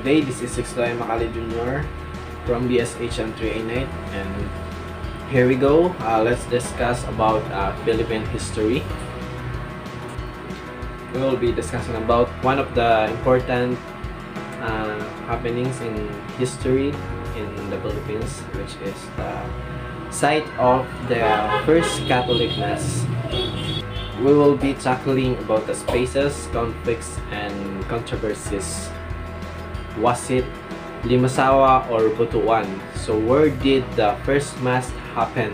Hey, this is Sixto Makali Jr. from BSHM 3A and here we go. Let's discuss about Philippine history. We will be discussing about one of the important happenings in history in the Philippines, which is the site of the first Catholic Mass. We will be tackling about the spaces, conflicts, and controversies. Was it Limasawa or Butuan? So where did the first mass happen?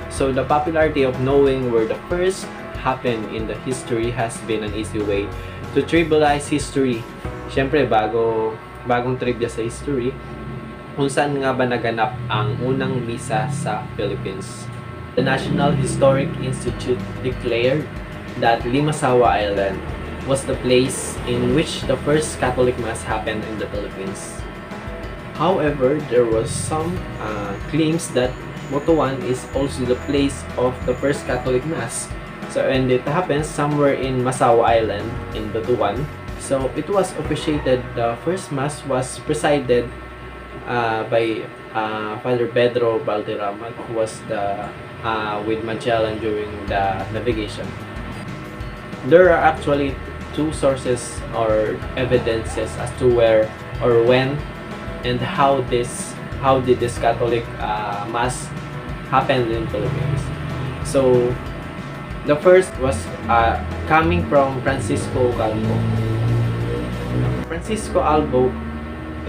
So the popularity of knowing where the first happened in the history has been an easy way to trivialize history. Siyempre, bagong trivia sa history, kung saan nga ba naganap ang unang misa sa Philippines. The National Historic Institute declared that Limasawa Island was the place in which the first Catholic Mass happened in the Philippines. However, there was some claims that Butuan is also the place of the first Catholic Mass. So, and it happens somewhere in Masawa Island in Butuan. So, it was officiated, the first Mass was presided by Father Pedro Valderrama, who was with Magellan during the navigation. There are actually two sources or evidences as to where or when and how did this Catholic Mass happen in Philippines. So the first was coming from Francisco Calvo. Francisco Albo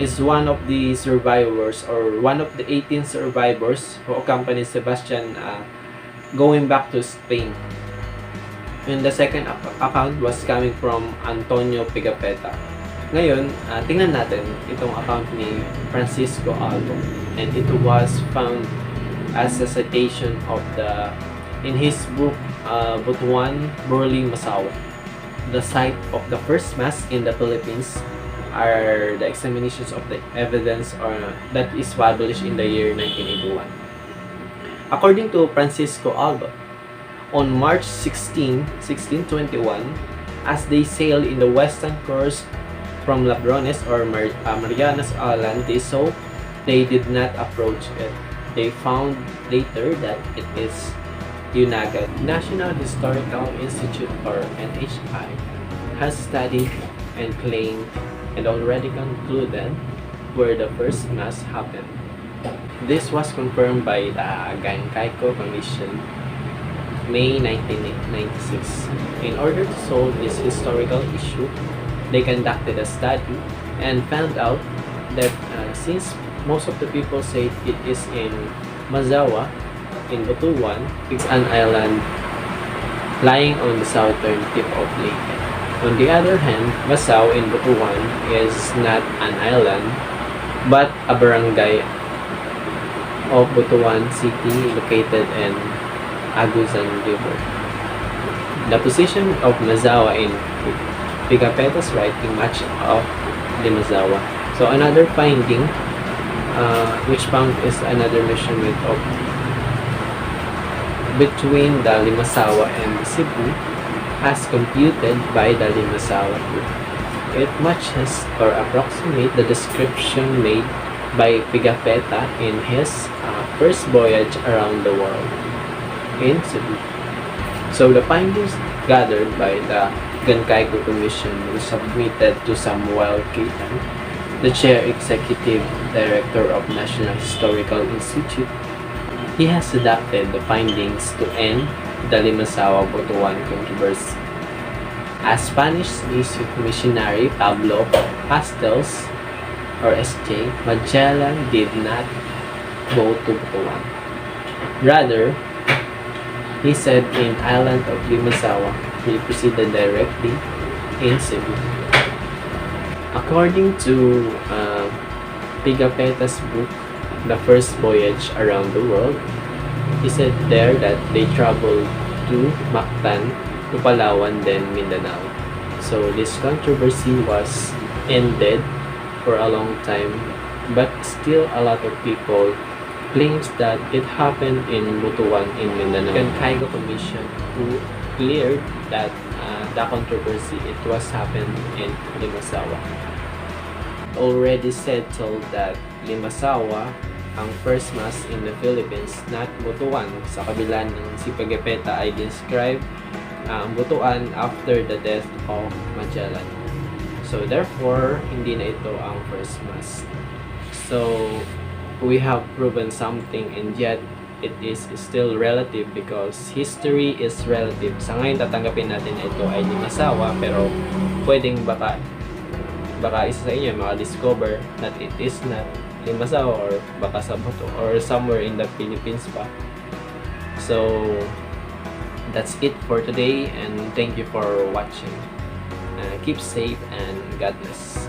is one of the survivors or one of the 18 survivors who accompanied Sebastian going back to Spain. And the second account was coming from Antonio Pigafetta. Ngayon, tingnan natin itong account ni Francisco Albo. And it was found as a citation of in his book, Butuan, Burli, Masawa. The site of the first mass in the Philippines are the examinations of the evidence that is published in the year 1981. According to Francisco Albo, on March 16, 1621, as they sailed in the western course from Labrones or Marianas Island, they saw they did not approach it. They found later that it is Yunaga. National Historical Institute or NHI has studied and claimed and already concluded where the first mass happened. This was confirmed by the Gancaico Commission May 1996. In order to solve this historical issue, they conducted a study and found out that since most of the people say it is in Mazawa, in Butuan, it's an island lying on the southern tip of Leyte. On the other hand, Masao in Butuan is not an island but a barangay of Butuan City located in Aguzan River. The position of Mazawa in Pigafetta's writing match of Limasawa. So another finding, which found is another measurement of between the Limasawa and Cebu, as computed by the Limasawa group. It matches or approximates the description made by Pigafetta in his first voyage around the world in Cebu. So the findings gathered by the Gancaico Commission were submitted to Samuel Caytan, the Chair Executive Director of National Historical Institute. He has adapted the findings to end the Limasawa Butuan controversy. As Spanish missionary Pablo Castells or SJ, Magellan did not go to Butuan. Rather, he said in island of Limasawa, he proceeded directly in Cebu. According to Pigafetta's book, The First Voyage Around the World, he said there that they traveled to Mactan, to Palawan, then Mindanao. So this controversy was ended for a long time, but still a lot of people claims that it happened in Butuan in Mindanao. The Gancaico Commission who cleared that the controversy, it was happened in Limasawa. already settled that Limasawa ang first mass in the Philippines, not Butuan. Sa kabila ng si Pagepeta ay describe ang Butuan after the death of Magellan. So therefore, hindi na ito ang first mass. So we have proven something, and yet it is still relative because history is relative. Sa ngayon, tatanggapin natin na ito ay Limasawa, pero pwedeng baka isa sa inyo maka-discover that it is not Limasawa, or baka sa Buto or somewhere in the Philippines pa. So that's it for today, and thank you for watching. Keep safe and God bless.